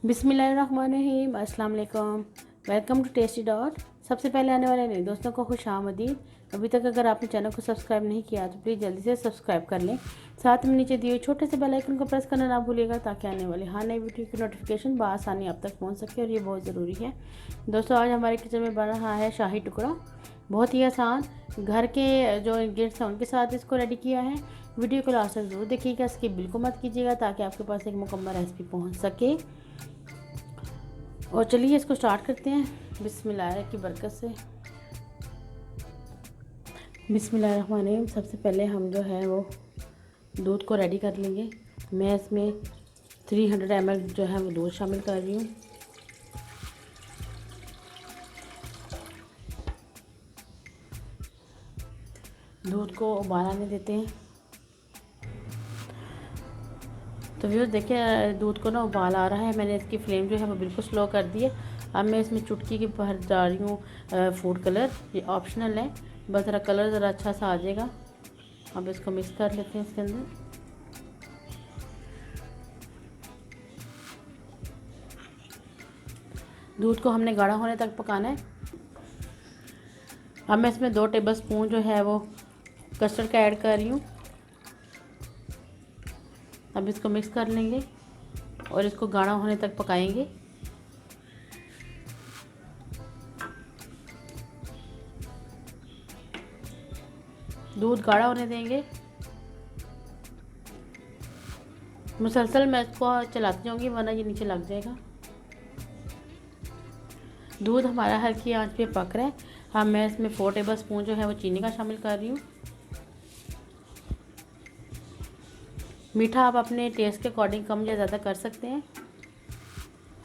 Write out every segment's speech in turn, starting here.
बिस्मिल्लाहिर्रहमानिर्रहीम, अस्सलाम वालेकुम। Welcome to testy dot. सबसे पहले आने वाले नए दोस्तों को खुश आमदीद। अभी तक अगर आपने चैनल को सब्सक्राइब नहीं किया तो प्लीज़ जल्दी से सब्सक्राइब कर लें। साथ में नीचे दिए छोटे से बेल आइकन को प्रेस करना ना भूलिएगा ताकि आने वाली हर नई वीडियो की नोटिफिकेशन बआसानी आप तक पहुँच सके, और ये बहुत ज़रूरी है। दोस्तों, आज हमारे किचन में बन रहा है शाही टुकड़ा। बहुत ही आसान, घर के जो इंग्रेडिएंट्स हैं उनके साथ इसको रेडी किया है। वीडियो को लास्ट तक ज़रूर देखिएगा, स्किप बिल्कुल मत कीजिएगा ताकि आपके पास एक मुकम्मल रेसिपी पहुँच सके। और चलिए इसको स्टार्ट करते हैं बिस्मिल्लाह की बरकत से। बिस्मिल्लाहिर्रहमानिर्रहीम। सबसे पहले हम जो है वो दूध को रेडी कर लेंगे। मैं इसमें 300 ml जो है वो दूध शामिल कर रही हूँ। दूध को उबाल आने देते हैं। तो व्यूअर्स देखिए, दूध को ना उबाल आ रहा है। मैंने इसकी फ्लेम जो है वो बिल्कुल स्लो कर दी है। अब मैं इसमें चुटकी की भर डाल रही हूँ फूड कलर। ये ऑप्शनल है, बस ज़रा कलर ज़रा अच्छा सा आ जाएगा। अब इसको मिक्स कर लेते हैं इसके अंदर। दूध को हमने गाढ़ा होने तक पकाना है। अब मैं इसमें 2 टेबलस्पून जो है वो कस्टर्ड का ऐड कर रही हूँ। अब इसको मिक्स कर लेंगे और इसको गाढ़ा होने तक पकाएंगे। दूध गाढ़ा होने देंगे। मुसलसल मैं इसको चलाती जाऊंगी वरना ये नीचे लग जाएगा। दूध हमारा हल्की आंच पे पक रहा है। हाँ, मैं इसमें 4 टेबलस्पून जो है वो चीनी का शामिल कर रही हूँ। मीठा आप अपने टेस्ट के अकॉर्डिंग कम या ज़्यादा कर सकते हैं।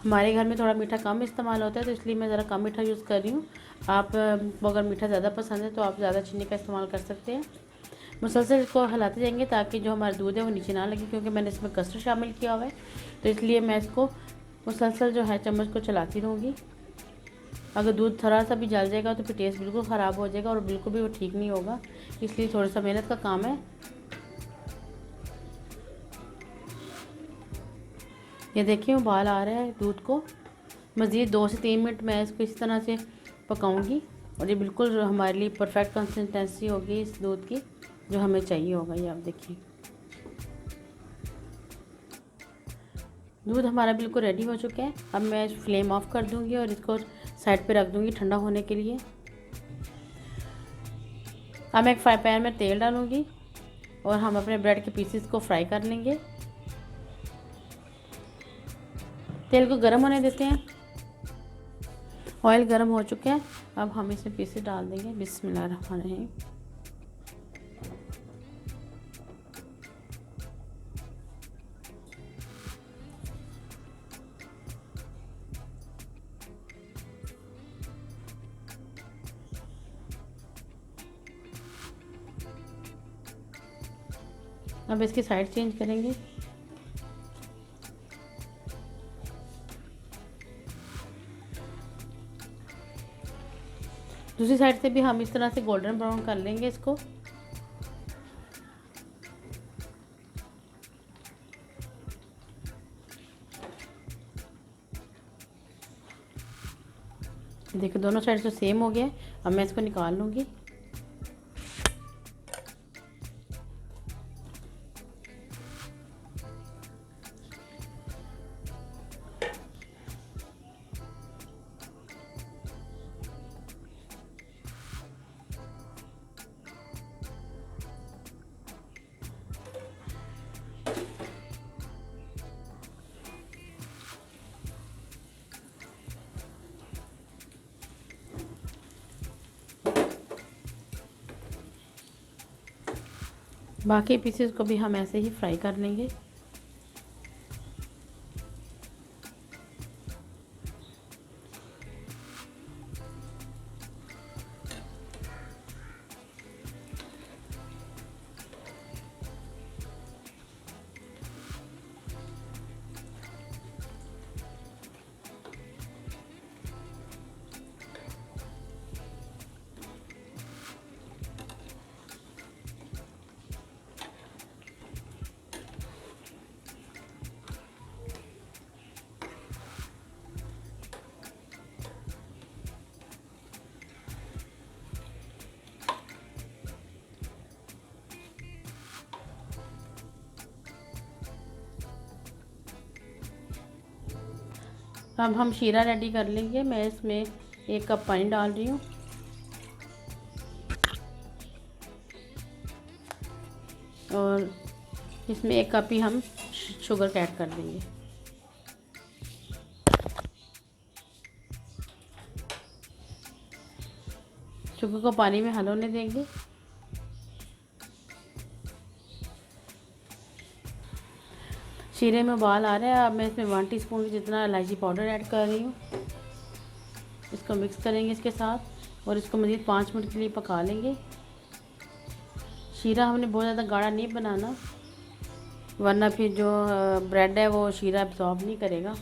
हमारे घर में थोड़ा मीठा कम इस्तेमाल होता है तो इसलिए मैं ज़रा कम मीठा यूज़ कर रही हूँ। आप अगर मीठा ज़्यादा पसंद है तो आप ज़्यादा चीनी का इस्तेमाल कर सकते हैं। मुसलसल इसको हिलाते जाएंगे ताकि जो हमारा दूध है वो नीचे ना लगे, क्योंकि मैंने इसमें कस्टर्ड शामिल किया हुआ है। तो इसलिए मैं इसको मुसलसल जो है चम्मच को चलाती रहूँगी। अगर दूध थोड़ा सा भी जल जाएगा तो फिर टेस्ट बिल्कुल ख़राब हो जाएगा और बिल्कुल भी वो ठीक नहीं होगा। इसलिए थोड़ा सा मेहनत का काम है। ये देखिए उबाल आ रहा है दूध को। मज़ीद 2 से 3 मिनट मैं इसको इस तरह से पकाऊंगी और ये बिल्कुल हमारे लिए परफेक्ट कंसिस्टेंसी होगी इस दूध की, जो हमें चाहिए होगा। ये आप देखिए, दूध हमारा बिल्कुल रेडी हो चुका है। अब मैं फ्लेम ऑफ कर दूंगी और इसको साइड पे रख दूंगी ठंडा होने के लिए। अब मैं एक फ्राई पैन में तेल डालूंगी और हम अपने ब्रेड के पीसेस को फ्राई कर लेंगे। तेल को गर्म होने देते हैं। ऑयल गर्म हो चुका है। अब हम इसमें पीसेस डाल देंगे। बिस्मिल्लाहिर्रहमानिर्रहीम। अब इसकी साइड चेंज करेंगे। दूसरी साइड से भी हम इस तरह से गोल्डन ब्राउन कर लेंगे इसको। देखो दोनों साइड से सेम हो गया। अब मैं इसको निकाल लूँगी। बाकी पीसेस को भी हम ऐसे ही फ्राई कर लेंगे। अब हम शीरा रेडी कर लेंगे। मैं इसमें 1 कप पानी डाल रही हूँ और इसमें 1 कप ही हम शुगर ऐड कर देंगे। शुगर को पानी में हल होने देंगे। शीरे में उबाल आ रहा है। अब मैं इसमें 1 टीस्पून जितना इलायची पाउडर ऐड कर रही हूँ। इसको मिक्स करेंगे इसके साथ और इसको मज़ीद 5 मिनट के लिए पका लेंगे। शीरा हमने बहुत ज़्यादा गाढ़ा नहीं बनाना, वरना फिर जो ब्रेड है वो शीरा एब्जॉर्ब नहीं करेगा।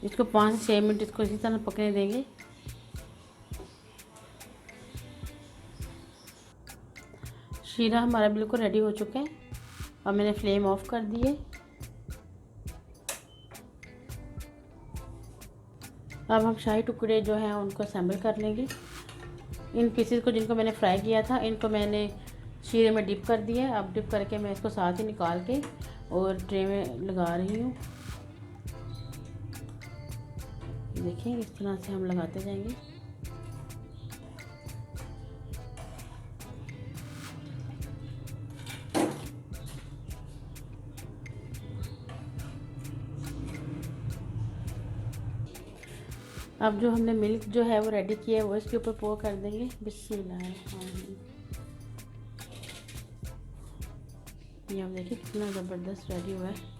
इसको 5 से 6 मिनट इसको इसी तरह पकने देंगे। शीरा हमारा बिल्कुल रेडी हो चुका है। अब मैंने फ्लेम ऑफ कर दी है। अब हम शाही टुकड़े जो हैं उनको असेंबल कर लेंगे। इन पीसेस को जिनको मैंने फ्राई किया था इनको मैंने शीरे में डिप कर दिया है। अब डिप करके मैं इसको साथ ही निकाल के और ट्रे में लगा रही हूँ। देखिए इस तरह से हम लगाते जाएंगे। अब जो हमने मिल्क जो है वो रेडी किया है वो इसके ऊपर पोर कर देंगे। बिस्मिल्लाह। ये आप देखिए कितना ज़बरदस्त रेडी हुआ है।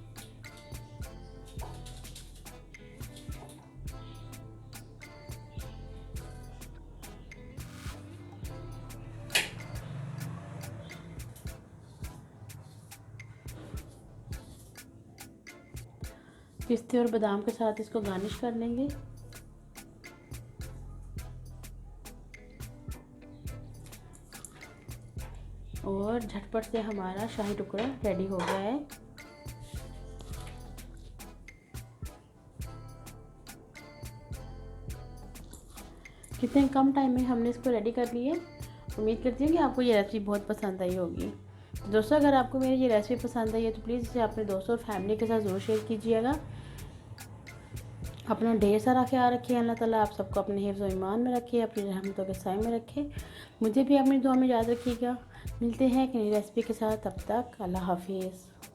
पिस्ते और बादाम के साथ इसको गार्निश कर लेंगे। और झटपट से हमारा शाही टुकड़ा रेडी हो गया है। कितने कम टाइम में हमने इसको रेडी कर लिया। उम्मीद करती हूँ कि आपको ये रेसिपी बहुत पसंद आई होगी। दोस्तों अगर आपको मेरी ये रेसिपी पसंद आई है तो प्लीज़ इसे अपने दोस्तों और फैमिली के साथ ज़रूर शेयर कीजिएगा। अपना ढेर सारा ख्याल रखिए। अल्लाह ताला आप सबको अपने हिफ्ज़ और ईमान में रखे, अपनी रहमतों के साए में रखे। मुझे भी अपनी दुआ में याद रखिएगा। मिलते हैं एक नई रेसिपी के साथ। तब तक अल्लाह हाफिज़।